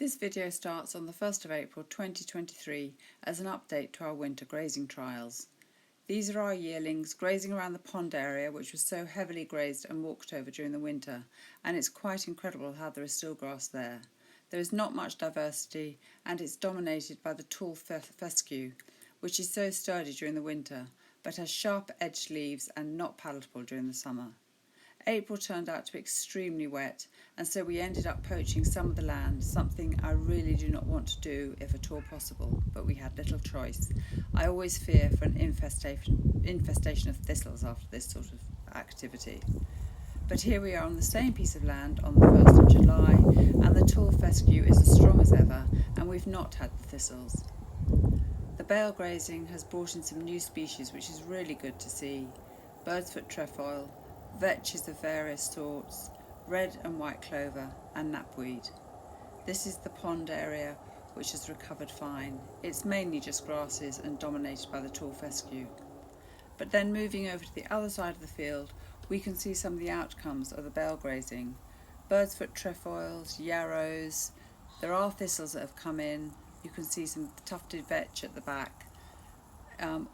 This video starts on the 1st of April 2023 as an update to our winter grazing trials. These are our yearlings grazing around the pond area which was so heavily grazed and walked over during the winter, and it's quite incredible how there is still grass there. There is not much diversity and it's dominated by the tall fescue, which is so sturdy during the winter but has sharp-edged leaves and not palatable during the summer. April turned out to be extremely wet, and so we ended up poaching some of the land, something I really do not want to do if at all possible, but we had little choice. I always fear for an infestation of thistles after this sort of activity. But here we are on the same piece of land on the 1st of July, and the tall fescue is as strong as ever, and we've not had the thistles. The bale grazing has brought in some new species, which is really good to see. Bird's-foot trefoil, vetches of various sorts, red and white clover and knapweed. This is the pond area which has recovered fine. It's mainly just grasses and dominated by the tall fescue. But then moving over to the other side of the field, we can see some of the outcomes of the bale grazing. Bird's-foot trefoils, yarrows, there are thistles that have come in. You can see some tufted vetch at the back.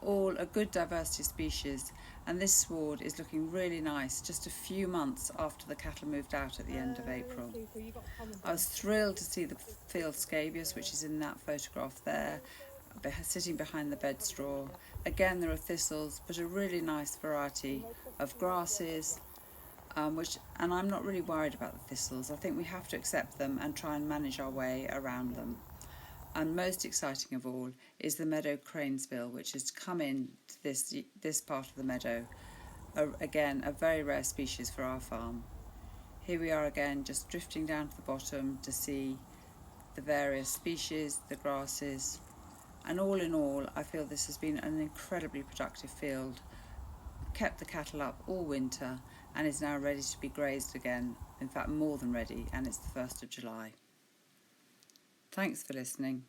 All a good diversity of species, and this sward is looking really nice just a few months after the cattle moved out at the end of April. I was thrilled to see the field scabious, which is in that photograph there, sitting behind the bed straw. Again, there are thistles, but a really nice variety of grasses, and I'm not really worried about the thistles. I think we have to accept them and try and manage our way around them. And most exciting of all is the meadow cranesbill, which has come in to this part of the meadow. Again, a very rare species for our farm. Here we are again, just drifting down to the bottom to see the various species, the grasses, and all in all, I feel this has been an incredibly productive field, kept the cattle up all winter, and is now ready to be grazed again. In fact, more than ready, and it's the 1st of July. Thanks for listening.